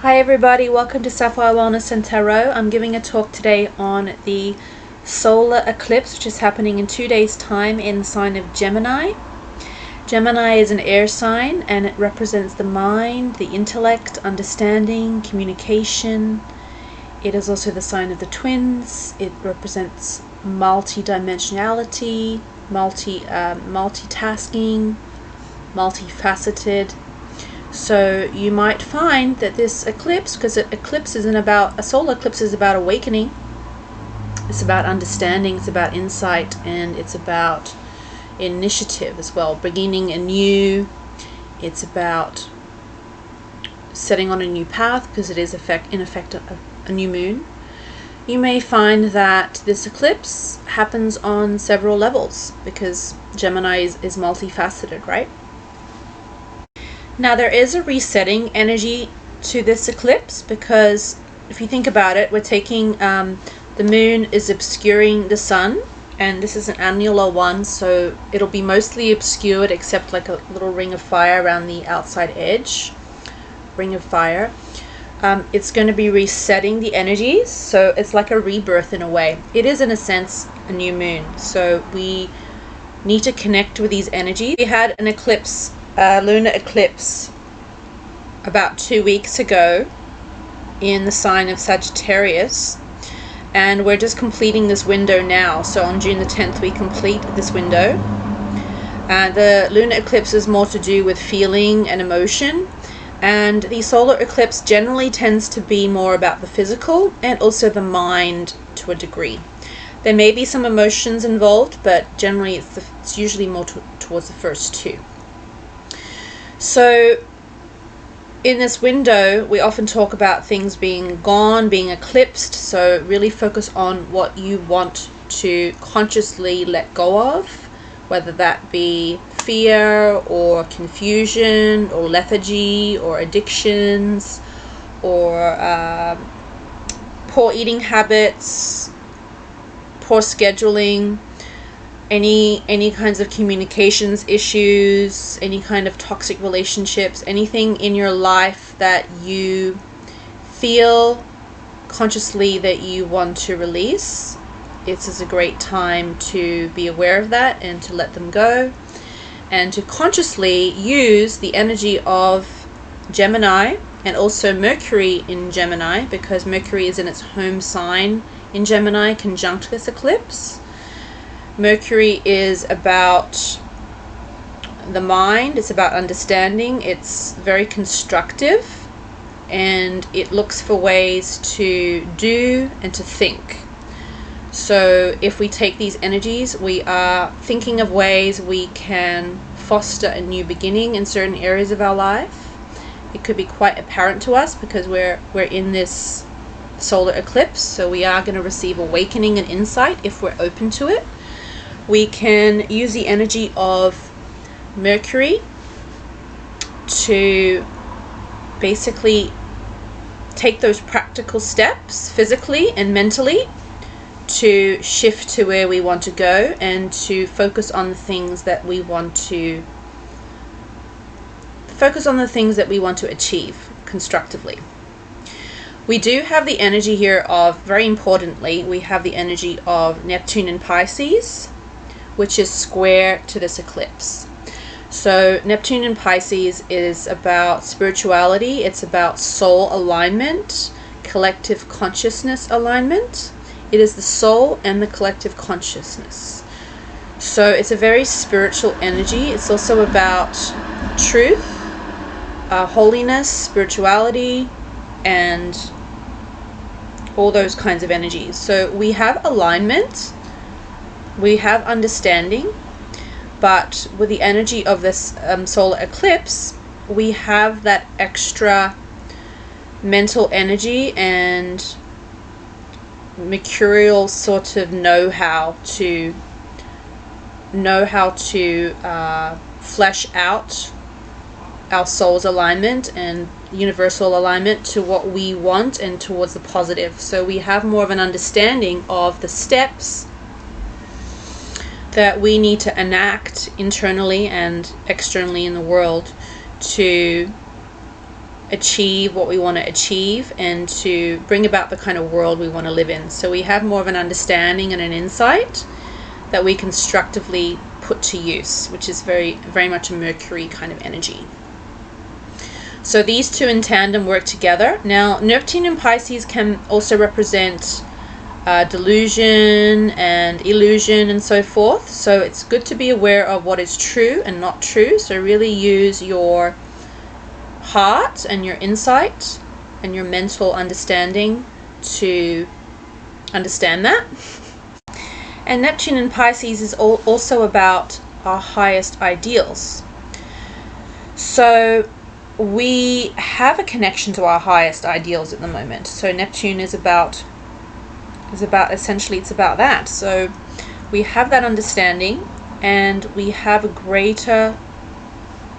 Hi everybody, welcome to Sapphire Wellness Tarot. I'm giving a talk today on the solar eclipse, which is happening in 2 days' time in the sign of Gemini. Gemini is an air sign and it represents the mind, the intellect, understanding, communication. It is also the sign of the twins. It represents multi-dimensionality, multitasking, multifaceted. So you might find that this eclipse, because a solar eclipse is about awakening, it's about understanding, it's about insight, and it's about initiative as well, beginning anew. It's about setting on a new path, because it is in effect a new moon. You may find that this eclipse happens on several levels, because Gemini is multifaceted, right? Now there is a resetting energy to this eclipse, because if you think about it, we're taking the moon is obscuring the sun, and this is an annular one, so it'll be mostly obscured except like a little ring of fire around the outside edge. Ring of fire. It's going to be resetting the energies, so it's like a rebirth in a way. It is in a sense a new moon, so we need to connect with these energies. We had an eclipse, lunar eclipse, about 2 weeks ago in the sign of Sagittarius, and we're just completing this window now. So on June the 10th we complete this window. The lunar eclipse is more to do with feeling and emotion, and the solar eclipse generally tends to be more about the physical and also the mind to a degree. There may be some emotions involved, but generally it's usually more towards the first two. So in this window, we often talk about things being gone, being eclipsed. So really focus on what you want to consciously let go of, whether that be fear or confusion or lethargy or addictions or poor eating habits, poor scheduling, any kinds of communications issues, any kind of toxic relationships, anything in your life that you feel consciously that you want to release. This is a great time to be aware of that and to let them go, and to consciously use the energy of Gemini and also Mercury in Gemini, because Mercury is in its home sign in Gemini conjunct this eclipse. Mercury is about the mind, it's about understanding, it's very constructive, and it looks for ways to do and to think. So if we take these energies, we are thinking of ways we can foster a new beginning in certain areas of our life. It could be quite apparent to us because we're in this solar eclipse, so we are going to receive awakening and insight if we're open to it. We can use the energy of Mercury to basically take those practical steps physically and mentally to shift to where we want to go and to focus on the things that we want to achieve constructively. We do have the energy here of, very importantly, we have the energy of Neptune in Pisces, which is square to this eclipse. So Neptune in Pisces is about spirituality, it's about soul alignment, collective consciousness alignment. It is the soul and the collective consciousness. So it's a very spiritual energy. It's also about truth, holiness, spirituality, and all those kinds of energies. So we have alignment, we have understanding, but with the energy of this solar eclipse, we have that extra mental energy and mercurial sort of know-how to flesh out our soul's alignment and universal alignment to what we want and towards the positive. So we have more of an understanding of the steps that we need to enact internally and externally in the world to achieve what we want to achieve and to bring about the kind of world we want to live in. So we have more of an understanding and an insight that we constructively put to use, which is very, very much a Mercury kind of energy. So these two in tandem work together. Now, Neptune in Pisces can also represent delusion and illusion and so forth. So it's good to be aware of what is true and not true. So really use your heart and your insight and your mental understanding to understand that. And Neptune in Pisces is also about our highest ideals. So we have a connection to our highest ideals at the moment. So Neptune is about essentially, it's about that. So we have that understanding and we have a greater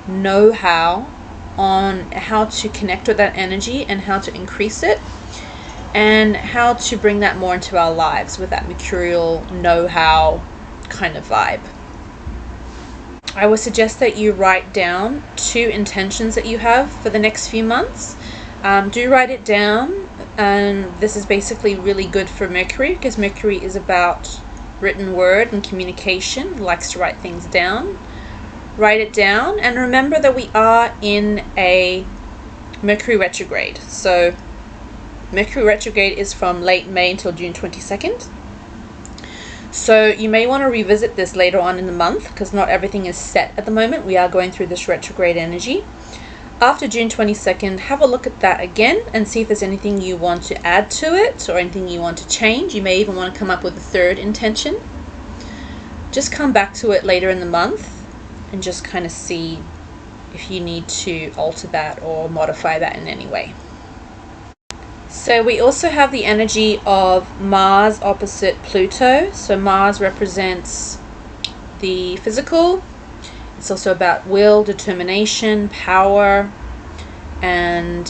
know-how on how to connect with that energy and how to increase it and how to bring that more into our lives with that mercurial know-how kind of vibe. I would suggest that you write down 2 intentions that you have for the next few months. Do write it down, and this is basically really good for Mercury because Mercury is about written word and communication. It likes to write things down. Write it down and remember that we are in a Mercury retrograde. So Mercury retrograde is from late May until June 22nd. So you may want to revisit this later on in the month because not everything is set at the moment. We are going through this retrograde energy. After June 22nd, have a look at that again and see if there's anything you want to add to it or anything you want to change. You may even want to come up with a 3rd intention. Just come back to it later in the month and just kind of see if you need to alter that or modify that in any way. So we also have the energy of Mars opposite Pluto. So Mars represents the physical. It's also about will, determination, power, and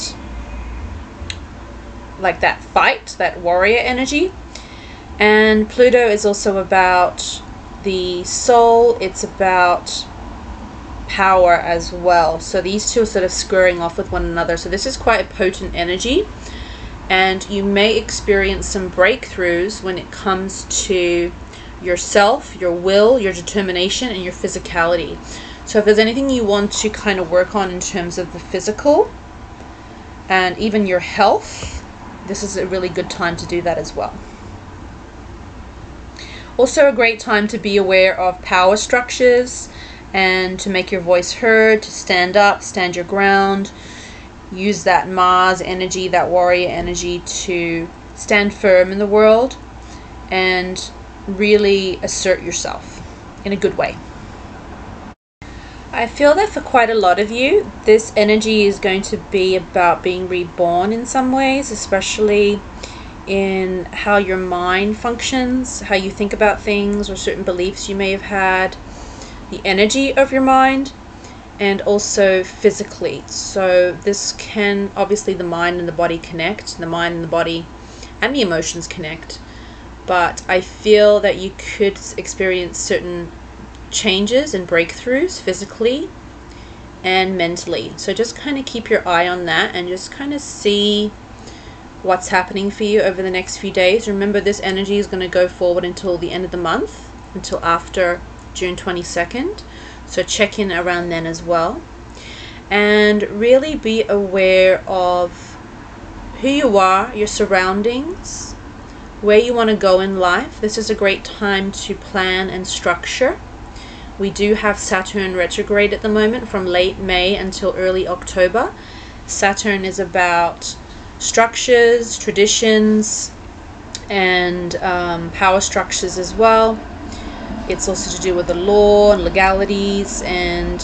like that fight, that warrior energy. And Pluto is also about the soul. It's about power as well. So these two are sort of squaring off with one another. So this is quite a potent energy. And you may experience some breakthroughs when it comes to yourself, your will, your determination, and your physicality. So if there's anything you want to kind of work on in terms of the physical and even your health, this is a really good time to do that as well. Also a great time to be aware of power structures and to make your voice heard, to stand up, stand your ground. Use that Mars energy, that warrior energy to stand firm in the world and really assert yourself in a good way. I feel that for quite a lot of you, this energy is going to be about being reborn in some ways, especially in how your mind functions, how you think about things or certain beliefs you may have had, the energy of your mind, and also physically. So this can, obviously the mind and the body connect, the mind and the body and the emotions connect, but I feel that you could experience certain changes and breakthroughs physically and mentally. So just kind of keep your eye on that and just kind of see what's happening for you over the next few days. Remember, this energy is going to go forward until the end of the month, until after June 22nd. So check in around then as well. And really be aware of who you are, your surroundings, where you want to go in life. This is a great time to plan and structure. We do have Saturn retrograde at the moment from late May until early October. Saturn is about structures, traditions, and power structures as well. It's also to do with the law and legalities and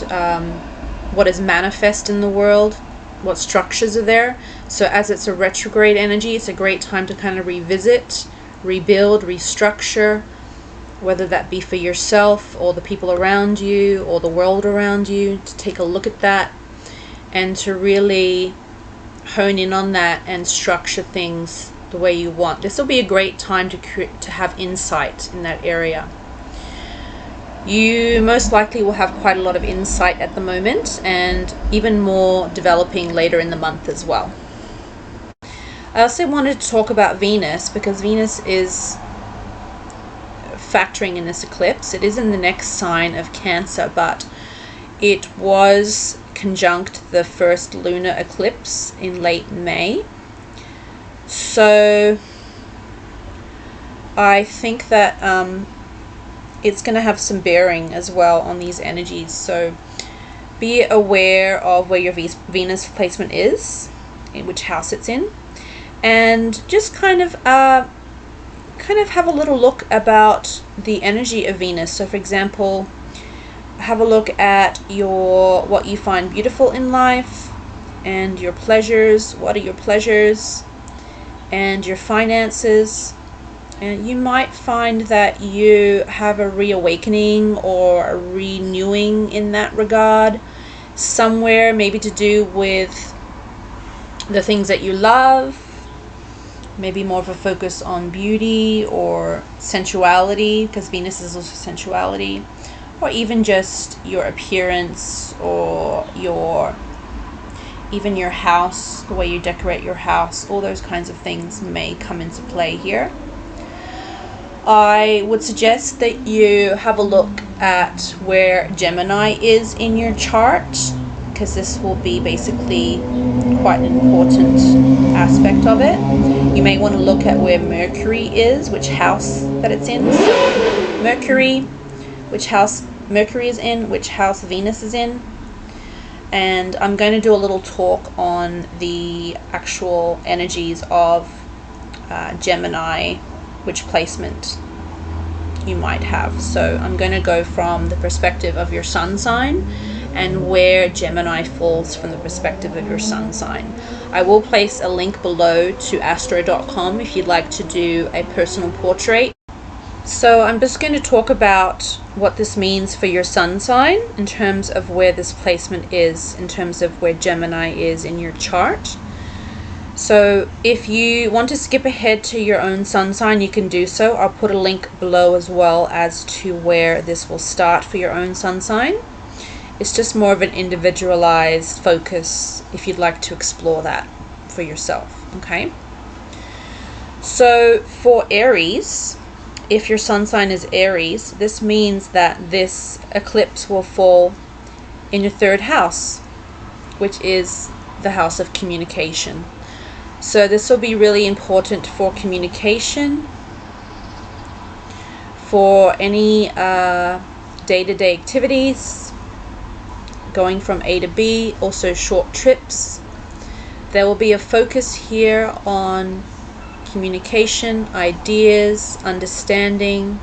what is manifest in the world, what structures are there. So as it's a retrograde energy, it's a great time to kind of revisit, rebuild, restructure, whether that be for yourself or the people around you or the world around you, to take a look at that and to really hone in on that and structure things the way you want. This will be a great time to have insight in that area. You most likely will have quite a lot of insight at the moment, and even more developing later in the month as well. I also wanted to talk about Venus, because Venus is factoring in this eclipse. It is in the next sign of Cancer, but it was conjunct the first lunar eclipse in late May. So I think that it's going to have some bearing as well on these energies. So be aware of where your Venus placement is, in which house it's in, and just kind of have a little look about the energy of Venus. So for example, have a look at what you find beautiful in life and your pleasures. What are your pleasures? And your finances. And you might find that you have a reawakening or a renewing in that regard somewhere, maybe to do with the things that you love, maybe more of a focus on beauty or sensuality, because Venus is also sensuality, or even just your appearance, or even your house, the way you decorate your house. All those kinds of things may come into play here. I would suggest that you have a look at where Gemini is in your chart, because this will be basically quite an important aspect of it. You may want to look at where Mercury is, which house that it's in. So Mercury, which house Mercury is in, which house Venus is in. And I'm going to do a little talk on the actual energies of Gemini, which placement you might have. So I'm going to go from the perspective of your sun sign and where Gemini falls from the perspective of your sun sign. I will place a link below to astro.com if you'd like to do a personal portrait. So I'm just going to talk about what this means for your sun sign in terms of where this placement is, in terms of where Gemini is in your chart. So if you want to skip ahead to your own sun sign, you can do so. I'll put a link below as well as to where this will start for your own sun sign. It's just more of an individualized focus if you'd like to explore that for yourself, okay? So for Aries, if your sun sign is Aries, this means that this eclipse will fall in your third house, which is the house of communication. So this will be really important for communication, for any day-to-day activities, going from A to B, also short trips. There will be a focus here on communication, ideas, understanding,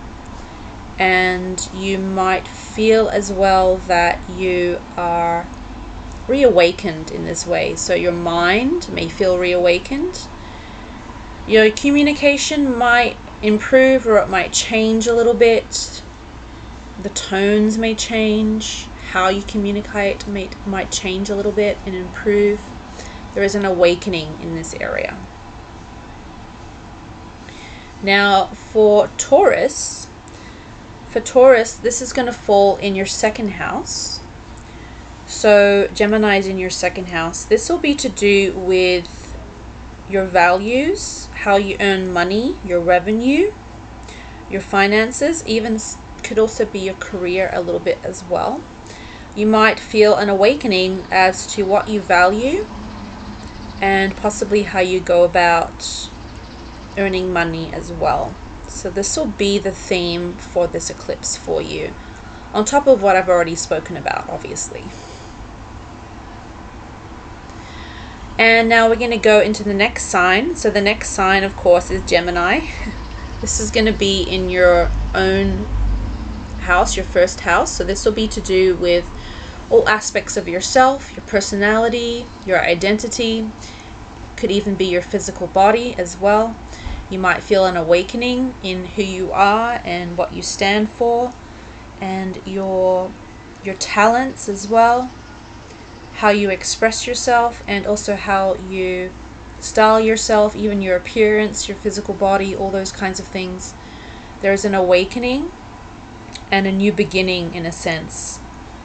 and you might feel as well that you are reawakened in this way. So your mind may feel reawakened. Your communication might improve, or it might change a little bit. The tones may change. How you communicate might change a little bit and improve. There is an awakening in this area. Now for Taurus, this is going to fall in your second house. So Gemini is in your second house. This will be to do with your values, how you earn money, your revenue, your finances, even could also be your career a little bit as well. You might feel an awakening as to what you value and possibly how you go about earning money as well. So this will be the theme for this eclipse for you, on top of what I've already spoken about, obviously. And now we're going to go into the next sign. So the next sign, of course, is Gemini. This is going to be in your own house, your first house. So this will be to do with all aspects of yourself, your personality, your identity. Could even be your physical body as well. You might feel an awakening in who you are and what you stand for, and your talents as well, how you express yourself, and also how you style yourself, even your appearance, your physical body, all those kinds of things. There's an awakening, and a new beginning in a sense.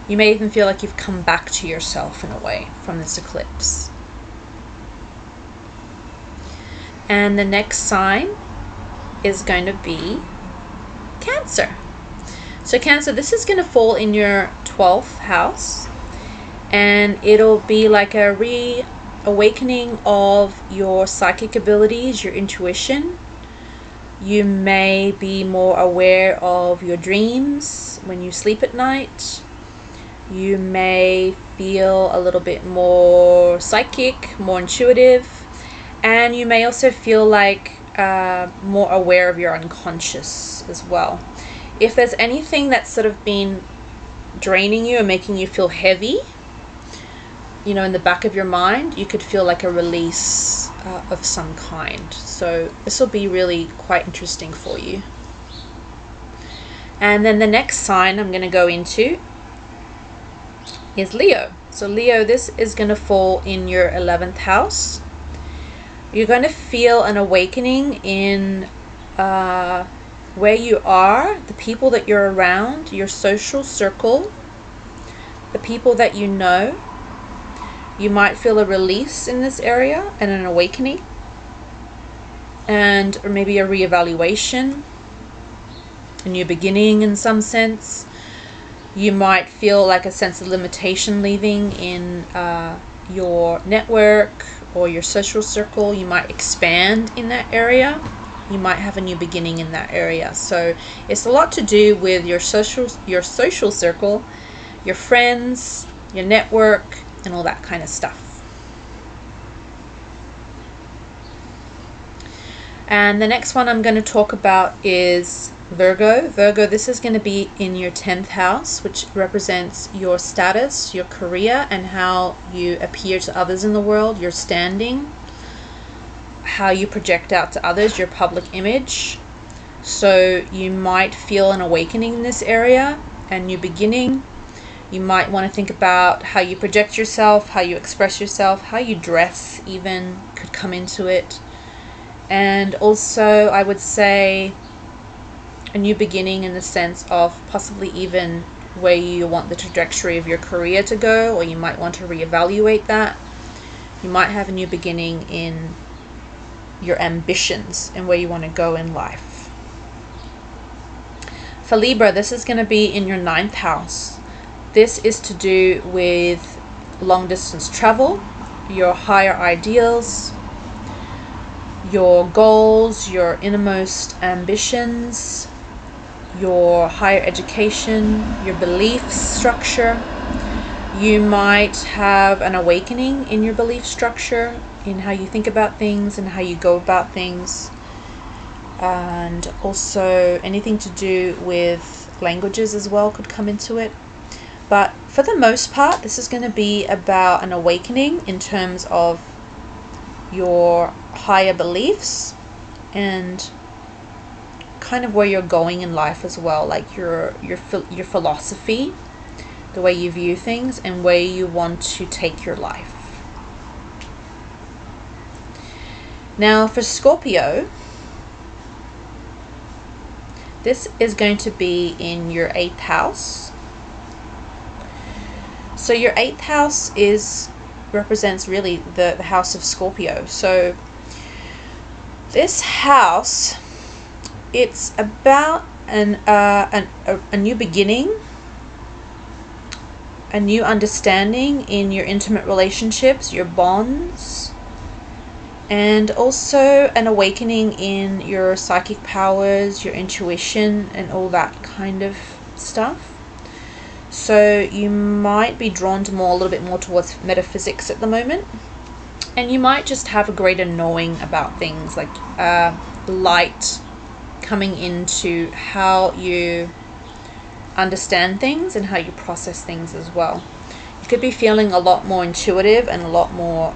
You may even feel like you've come back to yourself in a way from this eclipse. And the next sign is going to be Cancer. So Cancer, this is going to fall in your 12th house, and it'll be like a reawakening of your psychic abilities, your intuition. You may be more aware of your dreams when you sleep at night. You may feel a little bit more psychic, more intuitive, and you may also feel like more aware of your unconscious as well. If there's anything that's sort of been draining you and making you feel heavy, you know, in the back of your mind, you could feel like a release of some kind. So this will be really quite interesting for you. And then the next sign I'm going to go into is Leo. So Leo, this is going to fall in your 11th house. You're going to feel an awakening in where you are, the people that you're around, your social circle, the people that you know. You might feel a release in this area and an awakening, and or maybe a reevaluation, a new beginning in some sense. You might feel like a sense of limitation leaving in your network or your social circle. You might expand in that area. You might have a new beginning in that area. So it's a lot to do with your social circle, your friends, your network, and all that kind of stuff. And the next one I'm going to talk about is Virgo. Virgo, this is going to be in your 10th house, which represents your status, your career, and how you appear to others in the world, your standing, how you project out to others, your public image. So you might feel an awakening in this area, a new beginning. You might want to think about how you project yourself, how you express yourself, how you dress even could come into it. And also, I would say a new beginning in the sense of possibly even where you want the trajectory of your career to go, or you might want to reevaluate that. You might have a new beginning in your ambitions and where you want to go in life. For Libra, this is going to be in your 9th house. This is to do with long distance travel, your higher ideals, your goals, your innermost ambitions, your higher education, your belief structure. You might have an awakening in your belief structure, in how you think about things and how you go about things. And also anything to do with languages as well could come into it. But for the most part, this is going to be about an awakening in terms of your higher beliefs and kind of where you're going in life as well, like your philosophy, the way you view things, and where you want to take your life. Now for Scorpio, this is going to be in your 8th house. So your 8th house represents really the house of Scorpio. So this house, it's about a new beginning, a new understanding in your intimate relationships, your bonds, and also an awakening in your psychic powers, your intuition, and all that kind of stuff. So you might be drawn to a little bit more towards metaphysics at the moment, and you might just have a greater knowing about things, like light coming into how you understand things and how you process things as well. You could be feeling a lot more intuitive and a lot more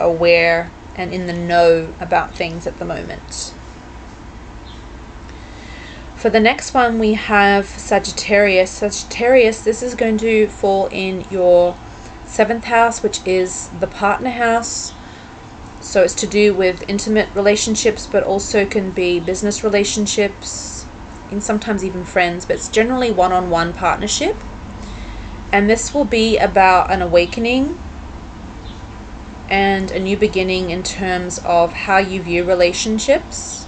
aware and in the know about things at the moment. For the next one, we have Sagittarius. Sagittarius, this is going to fall in your 7th house, which is the partner house. So it's to do with intimate relationships, but also can be business relationships, and sometimes even friends, but it's generally one-on-one partnership. And this will be about an awakening and a new beginning in terms of how you view relationships.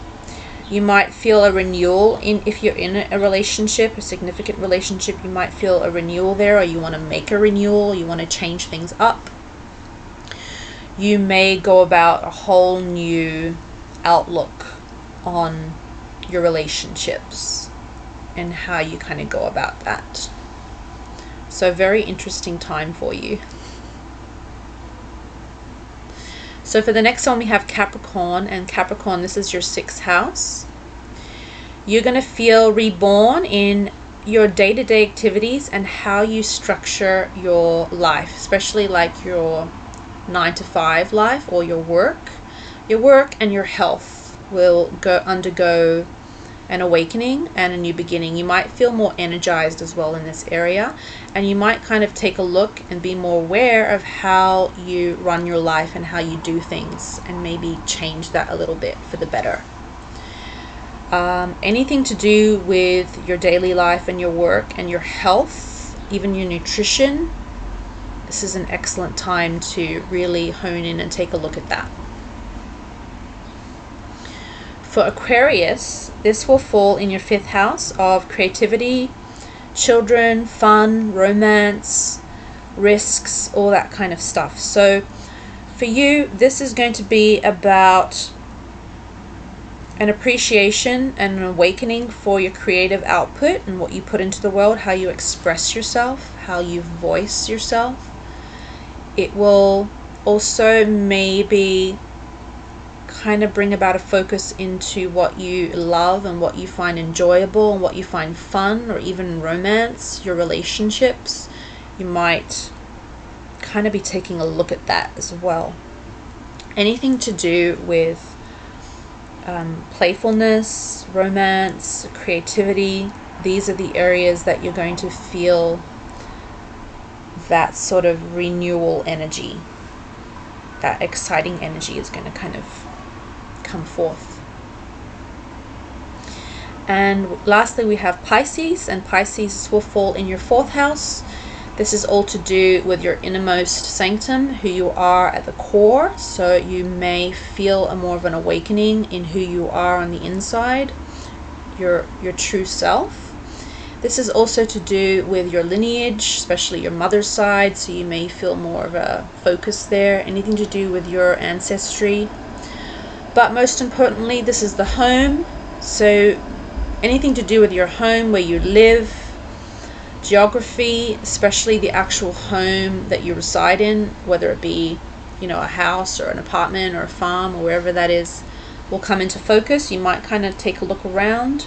You might feel a renewal if you're in a relationship, a significant relationship. You might feel a renewal there, or you want to make a renewal, you want to change things up. You may go about a whole new outlook on your relationships and how you kind of go about that. So very interesting time for you. So for the next one we have Capricorn, and Capricorn, this is your 6th house. You're going to feel reborn in your day-to-day activities and how you structure your life, especially like your 9-to-5 life or your work. Your work and your health will undergo an awakening and a new beginning. You might feel more energized as well in this area, and you might kind of take a look and be more aware of how you run your life and how you do things, and maybe change that a little bit for the better. Anything to do with your daily life and your work and your health, even your nutrition, this is an excellent time to really hone in and take a look at that. For Aquarius, this will fall in your 5th house of creativity, children, fun, romance, risks, all that kind of stuff. So for you, this is going to be about an appreciation and an awakening for your creative output and what you put into the world, how you express yourself, how you voice yourself. It will also maybe kind of bring about a focus into what you love and what you find enjoyable and what you find fun, or even romance, your relationships. You might kind of be taking a look at that as well. Anything to do with playfulness, romance, creativity, these are the areas that you're going to feel that sort of renewal energy. That exciting energy is going to kind of come forth. And lastly we have Pisces, and Pisces will fall in your 4th house. This is all to do with your innermost sanctum, who you are at the core. So you may feel a more of an awakening in who you are on the inside, your true self. This is also to do with your lineage, especially your mother's side, so you may feel more of a focus there. Anything to do with your ancestry. But most importantly, this is the home. So anything to do with your home, where you live, geography, especially the actual home that you reside in, whether it be, a house or an apartment or a farm or wherever that is, will come into focus. You might kind of take a look around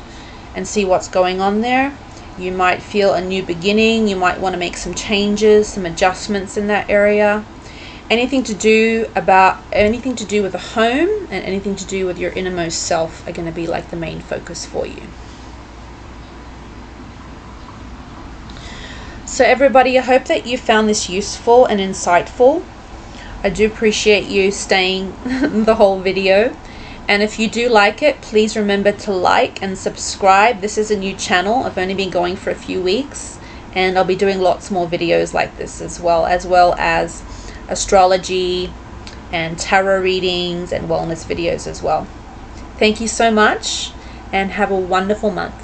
and see what's going on there. You might feel a new beginning. You might want to make some changes, some adjustments in that area. Anything to do with the home and anything to do with your innermost self are going to be like the main focus for you. So everybody, I hope that you found this useful and insightful. I do appreciate you staying the whole video. And if you do like it, please remember to like and subscribe. This is a new channel. I've only been going for a few weeks, and I'll be doing lots more videos like this as well as astrology and tarot readings and wellness videos as well. Thank you so much, and have a wonderful month.